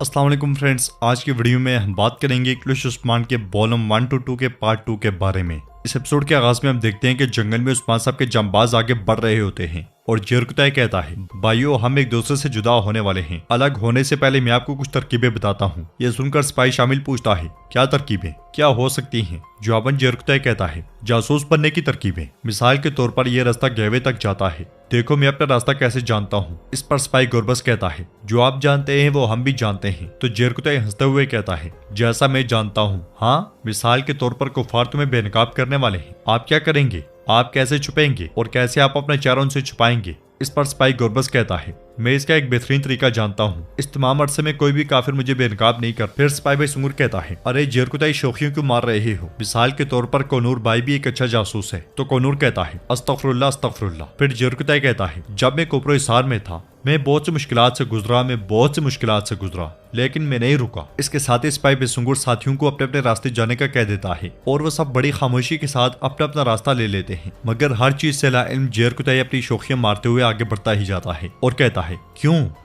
अस्सलाम वालेकुम फ्रेंड्स, आज की वीडियो में हम बात करेंगे क्लैश उस्मान के वॉल्यूम 1 to 2 के पार्ट 2 के बारे में। इस एपिसोड के आगाज में हम देखते हैं कि जंगल में उस्मान साहब के जांबाज आगे बढ़ रहे होते हैं और जरकुतै कहता है, भाइयों हम एक दूसरे से जुदा होने वाले हैं। अलग होने से पहले मैं आपको कुछ तरकीबें बताता हूँ। ये सुनकर सिपाही शामिल पूछता है, क्या तरकीबें क्या हो सकती हैं? जवाबन जरकुतै कहता है, जासूस बनने की तरकीबें। मिसाल के तौर पर यह रास्ता गहवे तक जाता है, देखो मैं अपना रास्ता कैसे जानता हूँ। इस पर सिपाही गुरबस कहता है, जो आप जानते हैं वो हम भी जानते हैं। तो जरकुतै हंसते हुए कहता है, जैसा मैं जानता हूँ। हाँ, मिसाल के तौर पर कुफार तुम्हें बेनकाब करने वाले हैं, आप क्या करेंगे? आप कैसे छुपेंगे और कैसे आप अपने चेहरों से छुपाएंगे? इस पर सिपाही गुरबस कहता है, मैं इसका एक बेहतरीन तरीका जानता हूँ। इस तमाम अरसे में कोई भी काफिर मुझे बेनकाब नहीं कर। फिर सिपाही भाई सुंगुर कहता है, अरे जरकुतै शोखियों क्यों मार रहे हो? मिसाल के तौर पर कोनूर भाई भी एक अच्छा जासूस है। तो कोनूर कहता है, अस्तगफिरुल्लाह अस्तगफिरुल्लाह। फिर जरकुतै कहता है, जब मैं कोपरो हिसार में था मैं बहुत सी मुश्किलात से गुजरा, लेकिन मैं नहीं रुका। इसके साथ ही सिपाही बेसुंगुर साथियों को अपने अपने रास्ते जाने का कह देता है और वो सब बड़ी खामोशी के साथ अपना अपना रास्ता ले लेते हैं। मगर हर चीज से लाइल्म जरकुतै अपनी शोखियां मारते हुए आगे बढ़ता ही जाता है और कहता है,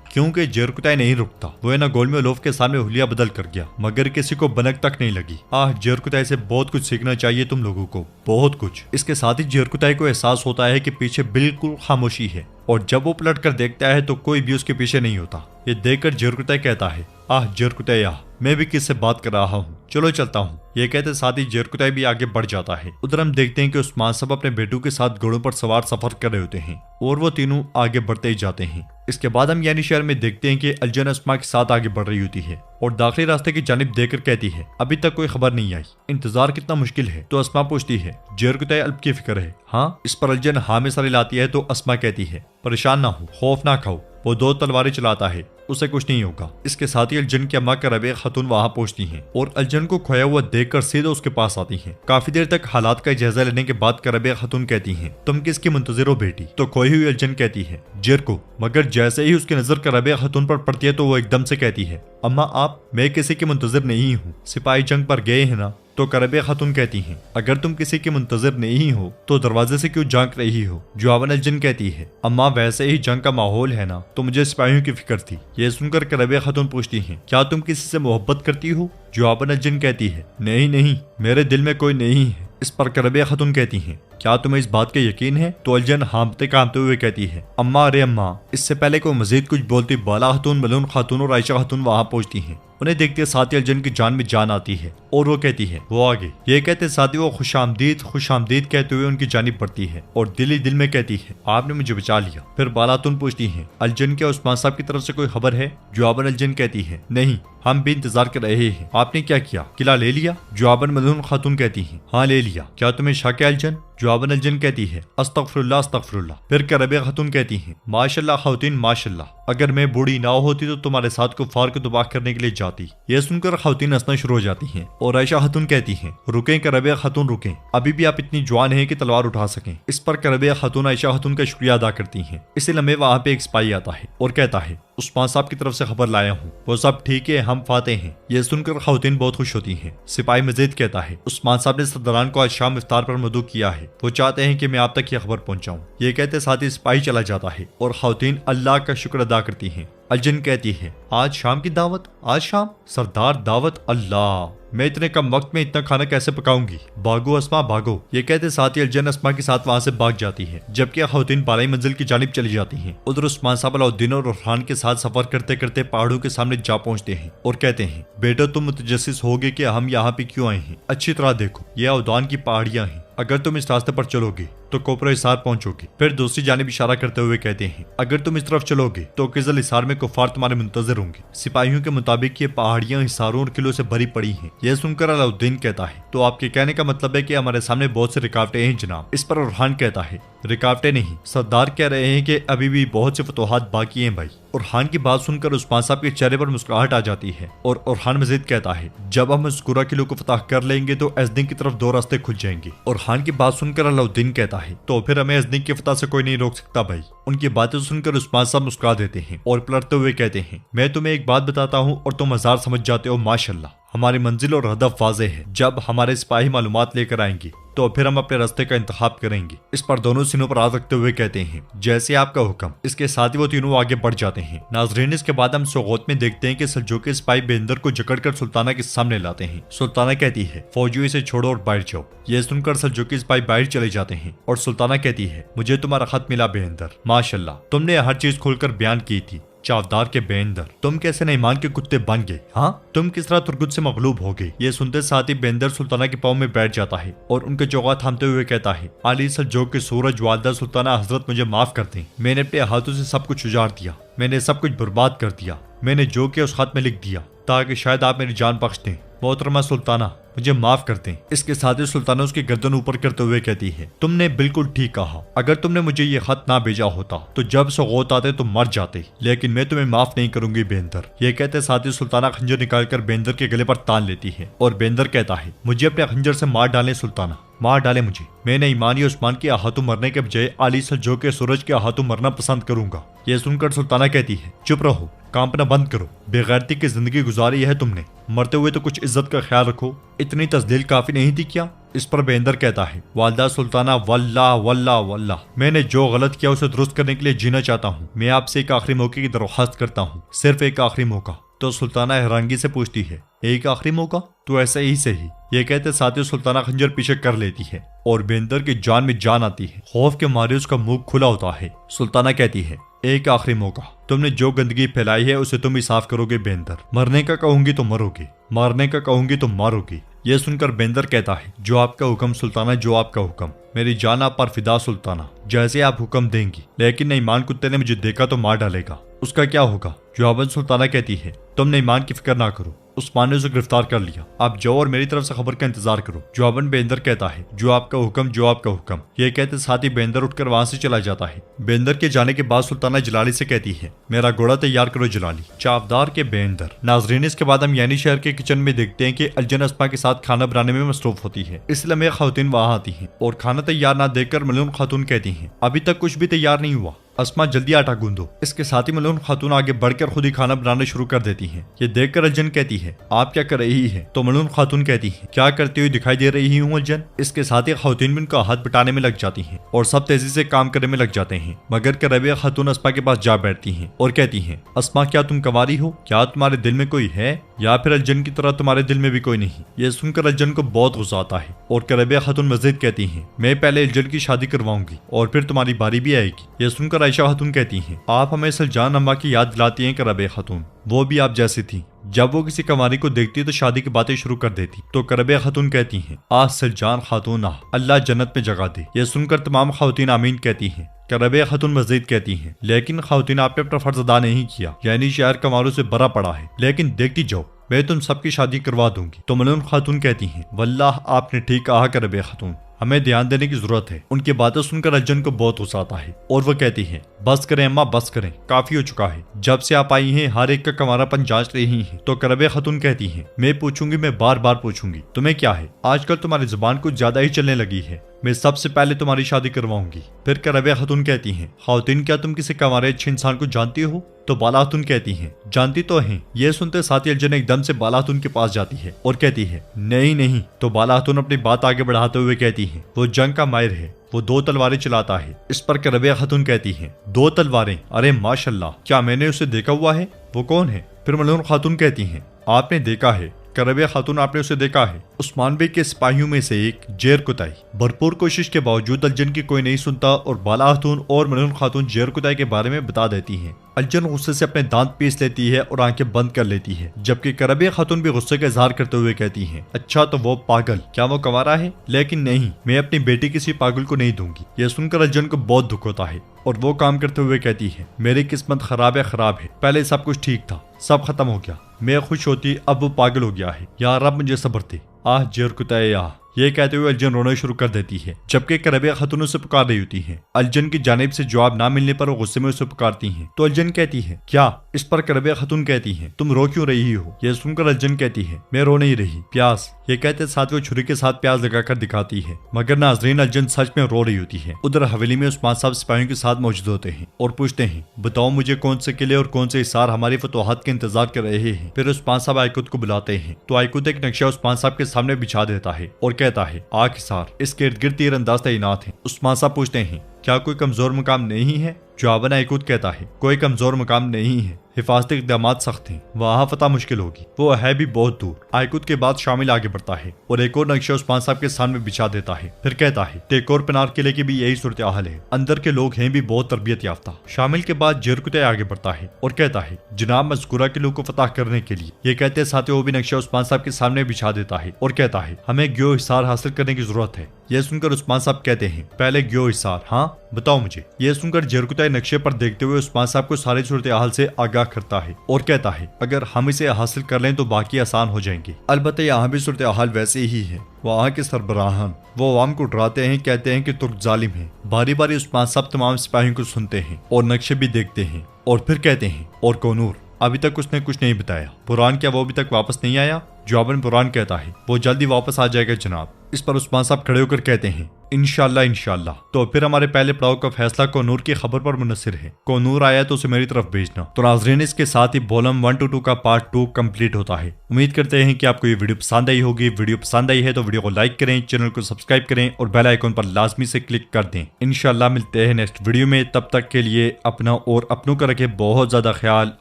क्योंकि जरकुतै नहीं रुकता। वो ना गोल में लोफ के सामने हुलिया बदल कर गया, मगर किसी को बनक तक नहीं लगी। जरकुतै से बहुत कुछ सीखना चाहिए तुम लोगों को, बहुत कुछ। इसके साथ ही जरकुतै को एहसास होता है कि पीछे बिल्कुल खामोशी है और जब वो पलट कर देखता है तो कोई भी उसके पीछे नहीं होता। ये देखकर जरकुतै कहता है, जरकुतै मैं भी किससे बात कर रहा हूँ, चलो चलता हूँ। ये कहते साथ ही जरकुतै भी आगे बढ़ जाता है। उधर हम देखते हैं कि उस्मान साहब अपने बेटों के साथ घोड़ों पर सवार सफर कर रहे होते हैं और वो तीनों आगे बढ़ते ही जाते हैं। इसके बाद हम यानी शहर में देखते हैं कि अलजन उस्मान के साथ आगे बढ़ रही होती है और दाखिली रास्ते की जानिब देखकर कहती है, अभी तक कोई खबर नहीं आई, इंतजार कितना मुश्किल है। तो अस्मा पूछती है, जरकुतै अल्प की फिक्र है? हाँ। इस पर अलजन हाँ में सारी लाती है। तो अस्मा कहती है, परेशान ना हो, खौफ ना खाओ, वो 2 तलवारें चलाता है, उसे कुछ नहीं होगा। इसके साथ ही अलजन की अम्मा का रबीया खातून वहां पहुंचती हैं और अलजन को खोया हुआ देखकर सीधे उसके पास आती हैं। काफी देर तक हालात का जायजा लेने के बाद रबीया खातून कहती हैं, तुम किसकी मुंतजिर हो बेटी? तो खोई हुई अलजन कहती है, जर को। मगर जैसे ही उसकी नजर रबीया खातून पर पड़ती है तो वो एकदम से कहती है, अम्मा आप, मैं किसी की मुंतजिर नहीं हूँ, सिपाही जंग पर गए हैं ना? तो रबीया खातून कहती हैं, अगर तुम किसी की मुंतजिर नहीं हो तो दरवाजे से क्यों झांक रही हो? जवाबन अलजन कहती है, अम्मा वैसे ही जंग का माहौल है ना, तो मुझे सिपाहियों की फिक्र थी। ये सुनकर रबीया खातून पूछती हैं, क्या तुम किसी से मोहब्बत करती हो? जवाबन अलजन कहती है, नहीं, मेरे दिल में कोई नहीं है। इस पर रबीया खातून कहती हैं, क्या तुम्हें इस बात का यकीन है? तो अलजन हांफते कांपते हुए कहती है, अम्मा अरे अम्मा। इससे पहले कोई मजीद कुछ बोलती बाला खातून, मलून खातून और आयशा खातून वहां पहुंचती हैं। उन्हें देखते साथ ही अलजन की जान में जान आती है और वो कहती है, वो आगे। ये कहते साथ ही वो खुशामदीद कहते हुए उनकी जानिब बढ़ती है और दिल में कहती है, आपने मुझे बचा लिया। फिर बालातून पूछती है, अलजन क्या उस्मान साहब की तरफ से कोई खबर है? जवाबन अलजन कहती है, नहीं, हम भी इंतजार कर रहे हैं। आपने क्या किया, किला ले लिया? जवाबन मलून खातून कहती है, हाँ ले लिया। क्या तुम्हें शक है अलजन? जवाबन अलजन कहती है, अस्तगफिरुल्लाह अस्तगफिरुल्लाह। फिर रबीया खातून कहती हैं, माशाल्लाह खातून माशाल्लाह, अगर मैं बूढ़ी ना होती तो तुम्हारे साथ कुफार को तबाह करने के लिए जाती। यह सुनकर खातून हंसना शुरू हो जाती हैं और आयशा खातून कहती हैं, रुकें रबीया खातून रुकें, अभी भी आप इतनी जवान हैं कि तलवार उठा सकें। इस पर रबीया खातून आयशा खातून का शुक्रिया अदा करती हैं। इसी लम्हे वहां पे एक सिपाही आता है और कहता है, उस्मान साहब की तरफ से खबर लाया हूँ, वो सब ठीक है, हम फाते हैं। यह सुनकर खातून बहुत खुश होती हैं। सिपाही मजीद कहता है, उस्मान साहब ने सरदारान को आज शाम इफ्तार पर मदू किया है, वो चाहते हैं कि मैं आप तक यह खबर पहुंचाऊं। ये कहते साथ ही सिपाही चला जाता है और खातून अल्लाह का शुक्र अदा करती हैं। अलजन कहती है, आज शाम की दावत? आज शाम? सरदार दावत? अल्लाह, मैं इतने कम वक्त में इतना खाना कैसे पकाऊंगी? भागो अस्मा भागो। ये कहते साथ ही अलजन अस्मा के साथ वहां से भाग जाती है, जबकि खातून बालाई मंजिल की जानिब चली जाती हैं। उधर उस्मान साहब अलाउद्दीन और रुहान के साथ सफर करते करते पहाड़ों के सामने जा पहुंचते हैं और कहते हैं, बेटा तुम मुतजस्सिस होगे कि हम यहाँ पे क्यों आए हैं? अच्छी तरह देखो, ये अवदान की पहाड़ियां हैं, अगर तुम इस रास्ते पर चलोगे तो कोपरो हिसार पहुंचोगे। फिर दूसरी जानिब इशारा करते हुए कहते हैं, अगर तुम इस तरफ चलोगे तो किजल हिसार में कुफार तुम्हारे मुंतजर होंगे। सिपाहियों के मुताबिक ये पहाड़ियां हिसारों और किलों से भरी पड़ी हैं। यह सुनकर अलाउद्दीन कहता है, तो आपके कहने का मतलब है कि हमारे सामने बहुत से रुकावटें हैं जनाब। इस पर रुहान कहता है, रुकावटें नहीं, सरदार कह रहे हैं कि अभी भी बहुत से फतोहात बाकी हैं भाई। रुहान की बात सुनकर उस्मान साहब के चेहरे पर मुस्कुराहट आ जाती है और रुहान मजीद कहता है, जब हम स्कूरा किलो को फतह कर लेंगे तो एजदिन की तरफ 2 रास्ते खुल जाएंगे। और रुहान की बात सुनकर अलाउद्दीन कहता है, तो फिर हमें एजदिन की फतह से कोई नहीं रोक सकता भाई। उनकी बातें सुनकर उस्मान साहब मुस्कुरा देते हैं और पलटते हुए कहते हैं, मैं तुम्हें एक बात बताता हूँ और तुम 1000 समझ जाते हो, माशाल्लाह। हमारी मंजिल और हदफ वाज़ेह है। जब हमारे सिपाही मालूमात लेकर आएंगे तो फिर हम अपने रास्ते का इंतखाब करेंगे। इस पर दोनों सीनों पर हाथ रखते हुए कहते हैं, जैसे आपका हुक्म। इसके साथ ही वो तीनों आगे बढ़ जाते हैं। नाजरीन, इसके बाद हम सोगोत में देखते हैं कि सल्जूकी सिपाही बेंदर को जकड़कर सुल्ताना के सामने लाते हैं। सुल्ताना कहती है, फौजियों इसे छोड़ो और बैठ जाओ। ये सुनकर सल्जूकी सिपाही बाहर चले जाते हैं और सुल्ताना कहती है, मुझे तुम्हारा खत मिला बेंदर, माशाल्लाह, तुमने हर चीज खोलकर बयान की थी। चावदार के बेंदर, तुम कैसे नईमान के कुत्ते बन गए? हाँ, तुम किस तरह तुर्गुत से मगलूब हो गए? ये सुनते साथ ही बेंदर सुल्ताना के पाँव में बैठ जाता है और उनके चौगा थामते हुए कहता है, आली सल्जूक के सूरज वालदा सुल्ताना हजरत, मुझे माफ कर दें। मैंने अपने हाथों से सब कुछ उजाड़ दिया, मैंने सब कुछ बर्बाद कर दिया। मैंने जो किया उस खत में लिख दिया ताकि शायद आप मेरी जान बख्श दें। मोहतरमा सुल्ताना, मुझे माफ कर दें। इसके साथ ही सुल्ताना उसकी गर्दन ऊपर करते हुए कहती है, तुमने बिल्कुल ठीक कहा। अगर तुमने मुझे ये खत ना भेजा होता तो जब सोगोत आते तो मर जाते, लेकिन मैं तुम्हें माफ नहीं करूंगी बेंदर। ये कहते साथ ही सुल्ताना खंजर निकालकर बेंदर के गले पर तान लेती है और बेंदर कहता है, मुझे अपने खंजर से मार डालें सुल्ताना, मार डाले मुझे। मैंने ईमानी उस्मान के हाथों मरने के बजाय आली सल्जूक के सूरज के हाथों मरना पसंद करूंगा। ये सुनकर सुल्ताना कहती है, चुप रहो, कांपना बंद करो। बेगैरती की जिंदगी गुजारी है तुमने, मरते हुए तो कुछ इज्जत का ख्याल रखो। इतनी तस्दील काफी नहीं थी क्या? इस पर बेंदर कहता है, वालदा सुल्ताना, वल्लाह वल्लाह वल्लाह, मैंने जो गलत किया उसे दुरुस्त करने के लिए जीना चाहता हूँ। मैं आपसे एक आखिरी मौके की दरख्वास्त करता हूँ, सिर्फ एक आखिरी मौका। तो सुल्ताना हैरानगी से पूछती है, एक आखिरी मौका? तो ऐसा ही सही। ये कहते साथ ही सुल्ताना खंजर पीछे कर लेती है और बेंदर की जान में जान आती है। खौफ के मारे उसका मुंह खुला होता है। सुल्ताना कहती है, एक आखिरी मौका, तुमने जो गंदगी फैलाई है उसे तुम ही साफ करोगे बेंदर। मरने का कहूंगी तो मरोगे, मारने का कहूंगी तो मारोगे। यह सुनकर बेंदर कहता है, जो आपका हुक्म सुल्ताना, जो आपका हुक्म। मेरी जान आप पर फिदा सुल्ताना, जैसे आप हुक्म देंगी। लेकिन नईमान कुत्ते ने मुझे देखा तो मार डालेगा, उसका क्या होगा? जवाबन सुल्ताना कहती है, तुम नईमान की फिक्र ना करो, उस्मान ने उसे गिरफ्तार कर लिया। आप जाओ और मेरी तरफ से खबर का इंतजार करो। जवाबन बेंदर कहता है, जो आपका हुक्म, जो आपका हुक्म। ये कहते साथ ही बेंदर उठकर वहां से चला जाता है। बेंदर के जाने के बाद सुल्ताना जलाली से कहती है, मेरा घोड़ा तैयार करो जलाली। चावदार के बेंदर। नाजरीन, इसके बाद हम यानी शहर के किचन में देखते हैं कि अलजन अस्मा के साथ खाना बनाने में मसरूफ होती है। इसलिए में खातून वहां आती है और खाना तैयार ना देखकर मलून खातून कहती है, अभी तक कुछ भी तैयार नहीं हुआ, अस्मा जल्दी आटा गूंदो। इसके साथ ही मलून खातून आगे बढ़कर खुद ही खाना बनाना शुरू कर देती हैं। ये देखकर अलजन कहती है, आप क्या कर रही है? तो मलून खातून कहती है, क्या करती हुई दिखाई दे रही हूँ अलजन। इसके साथ ही खातून भी उनका हाथ बटाने में लग जाती हैं और सब तेजी से काम करने में लग जाते हैं। मगर रबिया खातून अस्मा के पास जा बैठती हैं और कहती हैं, अस्मा, क्या तुम कंवारी हो? क्या तुम्हारे दिल में कोई है या फिर अलजन की तरह तुम्हारे दिल में भी कोई नहीं? ये सुनकर अलजन को बहुत गुस्सा आता है और रबिया खातून मजीद कहती है, मैं पहले अलजन की शादी करवाऊंगी और फिर तुम्हारी बारी भी आएगी। ये सुनकर आयशा खातून कहती हैं, आप हमें सलजान अम्मा की याद दिलाती हैं रबिया खातून, वो भी आप जैसी थी। जब वो किसी कंवारी को देखती तो शादी की बातें शुरू कर देती। तो रबिया खातून कहती हैं, आह सलजान खातून आह, अल्लाह जन्नत में जगह दे। ये सुनकर तमाम खातून आमीन कहती हैं। रबिया खातून मजीद कहती हैं, लेकिन खातून आपने अपना फर्ज अदा नहीं किया, यानी शहर कंवारों से बड़ा पड़ा है, लेकिन देखती जाओ मैं तुम सबकी शादी करवा दूंगी। तो मलून खातून कहती हैं, वल्लाह आपने ठीक कहा रबिया खातून, हमें ध्यान देने की जरूरत है। उनकी बातें सुनकर अलजन को बहुत गुस्सा आता है और वो कहती है, बस करें अम्मा, बस करें, काफी हो चुका है। जब से आप आई हैं हर एक का कंवारापन जांच रही हैं। तो रबिया खातून कहती हैं, मैं पूछूंगी, मैं बार बार पूछूंगी, तुम्हें क्या है? आजकल तुम्हारी जुबान कुछ ज्यादा ही चलने लगी है। मैं सबसे पहले तुम्हारी शादी करवाऊंगी। फिर रबिया खातून कहती हैं, खातून क्या तुम किसी कंवारे अच्छे इंसान को जानती हो? तो बाला खातून कहती हैं, जानती तो हैं। ये सुनते साथी अलजन एकदम से बाला खातून के पास जाती है और कहती है, नहीं नहीं। तो बाला खातून अपनी बात आगे बढ़ाते हुए कहती है, वो जंग का माहिर है, वो 2 तलवारें चलाता है। इस पर रबिया खातून कहती हैं, 2 तलवारें? अरे माशाल्लाह, क्या मैंने उसे देखा हुआ है? वो कौन है? फिर मलून खातून कहती हैं, आपने देखा है। रबिया खातून, आपने उसे देखा है? उस्मान बे के सिपाहियों में से एक जेर कुताई। भरपूर कोशिश के बावजूद अलजन की कोई नहीं सुनता और बाला खातून और मलून खातून जेर कुताई के बारे में बता देती हैं। अलजन गुस्से से अपने दांत पीस लेती है और आंखें बंद कर लेती है, जबकि रबिया खातून भी गुस्से का इजहार करते हुए कहती हैं, अच्छा तो वो पागल, क्या वो कंवारा है? लेकिन नहीं, मैं अपनी बेटी किसी पागल को नहीं दूंगी। यह सुनकर अलजन को बहुत दुख होता है और वो काम करते हुए कहती है, मेरी किस्मत खराब है। पहले सब कुछ ठीक था, सब खत्म हो गया, मैं खुश होती, अब वो पागल हो गया है। यार रब मुझे सब्र दे। आह जेर कुताई आह। ये कहते हुए अलजन रोना शुरू कर देती है, जबकि रबिया खातून उसे पुकार रही होती है। अलजन की जानिब से जवाब ना मिलने पर वो गुस्से में उसे पुकारती हैं। तो अलजन कहती है, क्या? इस पर रबिया खातून कहती है, तुम रो क्यों रही हो? यह सुनकर अलजन कहती है, मैं रो नहीं रही, प्यास। ये कहते साथ वो छुरी के साथ प्याज लगाकर दिखाती है, मगर नाजरीन अलजन सच में रो रही होती है। उधर हवेली में उस्मान साहब सिपाहियों के साथ मौजूद होते हैं और पूछते हैं, बताओ मुझे कौन से किले और कौन से हिसार हमारी फतवाहत के इंतजार कर रहे हैं। फिर उस्मान साहब आयकुत को बुलाते हैं तो आयकुत एक नक्शा उस्मान साहब के सामने बिछा देता है और कहता है, आग हिसार, इसके इर्द गिर्द तीरंदाज तैनात है। उस्मान साहब पूछते हैं, क्या कोई कमजोर मुकाम नहीं है? जवाबन आयकुत कहता है, कोई कमजोर मुकाम नहीं है, हिफाजती इक़दाम सख्त हैं, वहाँ फतह मुश्किल होगी, वो है भी बहुत दूर। आयकुत के बाद शामिल आगे बढ़ता है और एक और नक्शा उस्मान साहब के सामने बिछा देता है। फिर कहता है, टेकोर पनार किले की भी यही सूरत हाल है, अंदर के लोग हैं भी बहुत तरबियत याफ्ता। शामिल के बाद जिरकुतै आगे बढ़ता है और कहता है, जनाब मज़कूरा किलों को फतह करने के लिए। ये कहते साथ वो भी नक्शा उस्मान साहब के सामने बिछा देता है और कहता है, हमें ग्यो हिसार हासिल करने की जरूरत है। यह सुनकर उस्मान साहब कहते हैं, पहले ग्यो हिसार, हाँ बताओ मुझे। यह सुनकर जिरकुतै नक्शे पर देखते हुए उस्मान साहब को सारी सूरत हाल से आगाह करता है और कहता है, अगर हम इसे हासिल कर लें तो बाकी आसान हो जाएंगे। अलबत्ता यहाँ भी सूरत हाल वैसे ही है। वहाँ के सरबराहान वो अवाम को डराते हैं, कहते हैं कि तुर्क जालिम है। बारी बारी उस्मान साहब तमाम सिपाहियों को सुनते हैं और नक्शे भी देखते हैं और फिर कहते हैं, और कोनूर, अभी तक उसने कुछ नहीं बताया। बुरान, क्या वो अभी तक वापस नहीं आया? जवाबन बुरान कहता है, वो जल्दी वापस आ जाएगा जनाब। इस पर उस्मान साहब खड़े होकर कहते हैं, इंशाल्लाह इंशाल्लाह। तो फिर हमारे पहले पड़ाव का फैसला कोनूर की खबर पर मुनसिर है। कोनूर आया तो उसे मेरी तरफ भेजना। तो नाज़रीन, इसके साथ ही वॉल्यूम 1 to 2 का पार्ट 2 कंप्लीट होता है। उम्मीद करते हैं कि आपको ये वीडियो पसंद आई होगी। वीडियो पसंद आई है तो वीडियो को लाइक करें, चैनल को सब्सक्राइब करें और बेल आइकन पर लाजमी से क्लिक कर दें। इंशाल्लाह मिलते हैं नेक्स्ट वीडियो में। तब तक के लिए अपना और अपनों का रखें बहुत ज्यादा ख्याल।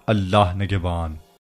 अल्लाह निगहबान।